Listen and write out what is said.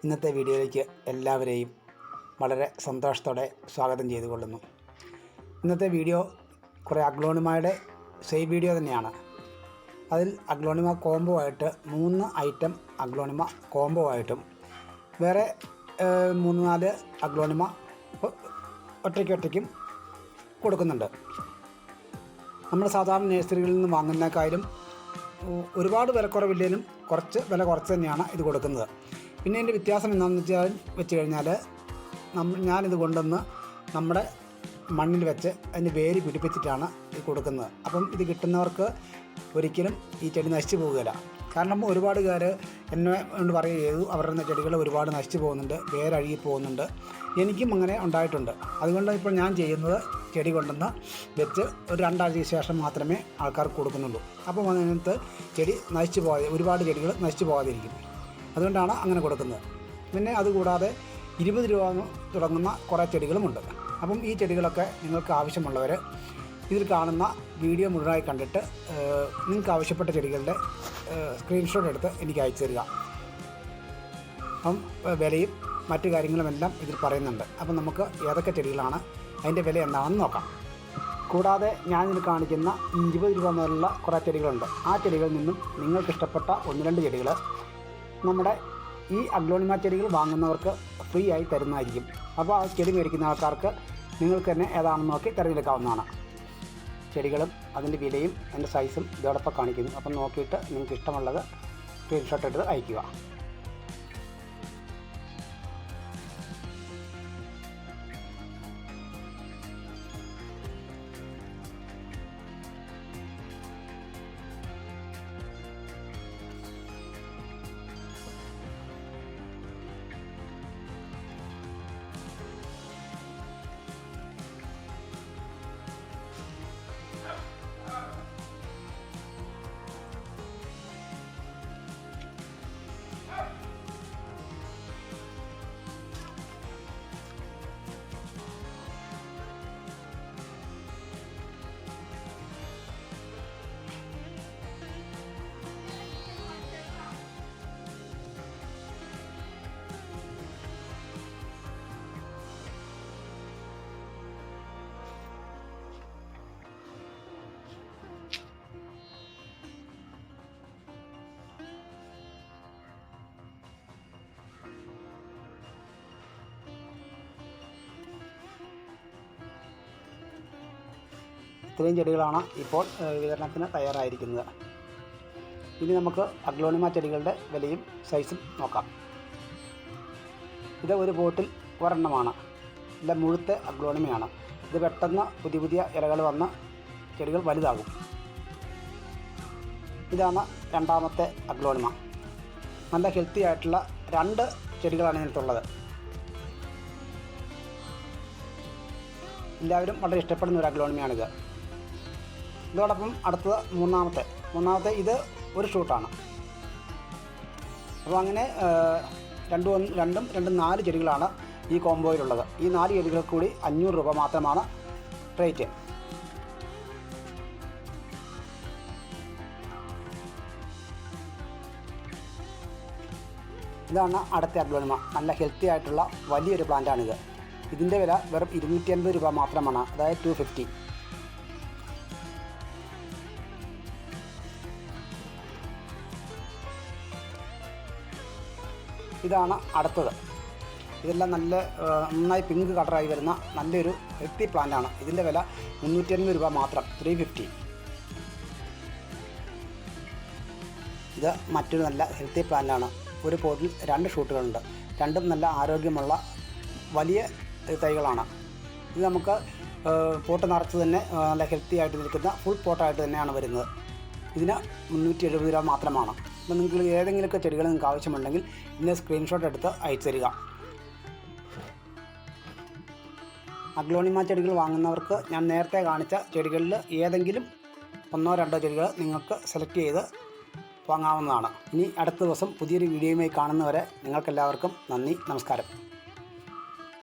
ഇന്നത്തെ വീഡിയോയിലേക്ക് എല്ലാവരെയും വളരെ സന്തോഷത്തോടെ സ്വാഗതം ചെയ്തുകൊള്ളുന്നു. ഇന്നത്തെ വീഡിയോ കുറേ അഗ്ലോണിമയുടെ സെയിൽ വീഡിയോ തന്നെയാണ്. അതിൽ അഗ്ലോണിമ കോംബോ ആയിട്ട് 3 ഐറ്റം അഗ്ലോണിമ കോംബോ ആയിട്ടും വേറെ 3-4 അഗ്ലോണിമ ഒറ്റയ്ക്കും കൊടുക്കുന്നുണ്ട്. നമ്മൾ സാധാരണ നഴ്സറികളിൽ നിന്ന് വാങ്ങുന്നതിനേക്കാളും ഒരുപാട് വിലക്കുറവില്ലെങ്കിലും കുറച്ച് വില കുറച്ച് തന്നെയാണ് ഇത് കൊടുക്കുന്നത്. പിന്നെ ഇതിൻ്റെ വ്യത്യാസം എന്താണെന്ന് വെച്ച് കഴിഞ്ഞാൽ ഞാനിത് കൊണ്ടുവന്ന് നമ്മുടെ മണ്ണിൽ വെച്ച് അതിന് വേര് പിടിപ്പിച്ചിട്ടാണ് ഇത് കൊടുക്കുന്നത്. അപ്പം ഇത് കിട്ടുന്നവർക്ക് ഒരിക്കലും ഈ ചെടി നശിച്ചു പോവുകയില്ല. കാരണം ഒരുപാട് പേർ എന്നെ കൊണ്ട് പറയുക ചെയ്തു, അവരുടെ ചെടികൾ ഒരുപാട് നശിച്ചു പോകുന്നുണ്ട്, വേരഴുകി പോകുന്നുണ്ട്. എനിക്കും അങ്ങനെ ഉണ്ടായിട്ടുണ്ട്. അതുകൊണ്ട് ഇപ്പോൾ ഞാൻ ചെയ്യുന്നത് ചെടി കൊണ്ടുവന്ന് വെച്ച് ഒരു 2 ആഴ്ചയ്ക്ക് ശേഷം മാത്രമേ ആൾക്കാർക്ക് കൊടുക്കുന്നുള്ളൂ. അപ്പോൾ അതിനകത്ത് ചെടി നശിച്ചു പോകാതെ, ഒരുപാട് ചെടികൾ നശിച്ചു പോകാതിരിക്കും. അതുകൊണ്ടാണ് അങ്ങനെ കൊടുക്കുന്നത്. പിന്നെ അതുകൂടാതെ 20 രൂപ തുടങ്ങുന്ന കുറേ ചെടികളുമുണ്ട്. അപ്പം ഈ ചെടികളൊക്കെ നിങ്ങൾക്ക് ആവശ്യമുള്ളവർ ഇതിൽ കാണുന്ന വീഡിയോ മുഴുവനായി കണ്ടിട്ട് നിങ്ങൾക്ക് ആവശ്യപ്പെട്ട ചെടികളുടെ സ്ക്രീൻഷോട്ട് എടുത്ത് എനിക്ക് അയച്ചു തരിക. അപ്പം വിലയും മറ്റു കാര്യങ്ങളുമെല്ലാം ഇതിൽ പറയുന്നുണ്ട്. അപ്പം നമുക്ക് ഏതൊക്കെ ചെടികളാണ് അതിൻ്റെ വില എന്താണെന്ന് നോക്കാം. കൂടാതെ ഞാനിതിൽ കാണിക്കുന്ന 20 രൂപ മുതലുള്ള കുറേ ചെടികളുണ്ട്. ആ ചെടികളിൽ നിന്നും നിങ്ങൾക്കിഷ്ടപ്പെട്ട 1-2 ചെടികൾ നമ്മുടെ ഈ അഗ്ലോണിമ ചെടികൾ വാങ്ങുന്നവർക്ക് ഫ്രീ ആയി തരുന്നതായിരിക്കും. അപ്പോൾ ആ ചെടി മേടിക്കുന്ന ആൾക്കാർക്ക് നിങ്ങൾക്ക് തന്നെ ഏതാണെന്ന് നോക്കി തിരഞ്ഞെടുക്കാവുന്നതാണ്. ചെടികളും അതിൻ്റെ വിലയും അതിൻ്റെ സൈസും ഇതോടൊപ്പം കാണിക്കുന്നു. അപ്പം നോക്കിയിട്ട് നിങ്ങൾക്ക് ഇഷ്ടമുള്ളത് സ്ക്രീൻഷോട്ട് എടുത്ത് അയയ്ക്കുക. ഇത്രയും ചെടികളാണ് ഇപ്പോൾ വിതരണത്തിന് തയ്യാറായിരിക്കുന്നത്. ഇനി നമുക്ക് അഗ്ലോണിമ ചെടികളുടെ വിലയും സൈസും നോക്കാം. ഇത് ഒരു പോട്ടിൽ ഒരെണ്ണമാണ്. ഇത് മുഴുത്ത അഗ്ലോണിമയാണ്. ഇത് പെട്ടെന്ന് പുതിയ ഇലകൾ വന്ന് ചെടികൾ വലുതാകും. ഇതാണ് രണ്ടാമത്തെ അഗ്ലോണിമ. നല്ല ഹെൽത്തി ആയിട്ടുള്ള 2 ചെടികളാണ് ഇതിനകത്തുള്ളത്. എല്ലാവരും വളരെ ഇഷ്ടപ്പെടുന്ന ഒരു അഗ്ലോണിമയാണിത്. ഇതോടൊപ്പം അടുത്തത് മൂന്നാമത്തെ ഇത് ഒരു ഷൂട്ടാണ്. അപ്പോൾ അങ്ങനെ 4 ചെടികളാണ് ഈ കോംബോയിലുള്ളത്. ഈ 4 ചെടികൾക്ക് കൂടി 500 രൂപ മാത്രമാണ് റേറ്റ്. ഇതാണ് അടുത്ത അഗ്ലോണിമ. നല്ല ഹെൽത്തി ആയിട്ടുള്ള വലിയൊരു പ്ലാന്റാണിത്. ഇതിൻ്റെ വില വെറും 250 രൂപ മാത്രമാണ്, അതായത് 250. ഇതാണ് അടുത്തത്. ഇതെല്ലാം നന്നായി പിങ്ക് കളറായി വരുന്ന നല്ലൊരു ഹെൽത്തി പ്ലാന്റാണ്. ഇതിൻ്റെ വില 350 രൂപ മാത്രം, 350. ഇത് മറ്റൊരു നല്ല ഹെൽത്തി പ്ലാന്റാണ്. ഒരു പോട്ടിൽ 2 ഷൂട്ടുകളുണ്ട്. രണ്ടും നല്ല ആരോഗ്യമുള്ള വലിയ തൈകളാണ്. ഇത് നമുക്ക് പോട്ട് നിറച്ച് തന്നെ നല്ല ഹെൽത്തി ആയിട്ട് നിൽക്കുന്ന ഫുൾ പോട്ടായിട്ട് തന്നെയാണ് വരുന്നത്. ഇതിന് 370 രൂപ മാത്രമാണ്. അപ്പോൾ നിങ്ങൾക്ക് ഏതെങ്കിലുമൊക്കെ ചെടികൾ നിങ്ങൾക്ക് ആവശ്യമുണ്ടെങ്കിൽ ഇതിൻ്റെ സ്ക്രീൻഷോട്ട് എടുത്ത് അയച്ചു തരിക. അഗ്ലോണിമ ചെടികൾ വാങ്ങുന്നവർക്ക് ഞാൻ നേരത്തെ കാണിച്ച ചെടികളിൽ ഏതെങ്കിലും 1-2 ചെടികൾ നിങ്ങൾക്ക് സെലക്ട് ചെയ്ത് വാങ്ങാവുന്നതാണ്. ഇനി അടുത്ത ദിവസം പുതിയൊരു വീഡിയോയുമായി കാണുന്നവരെ നിങ്ങൾക്കെല്ലാവർക്കും നന്ദി, നമസ്കാരം.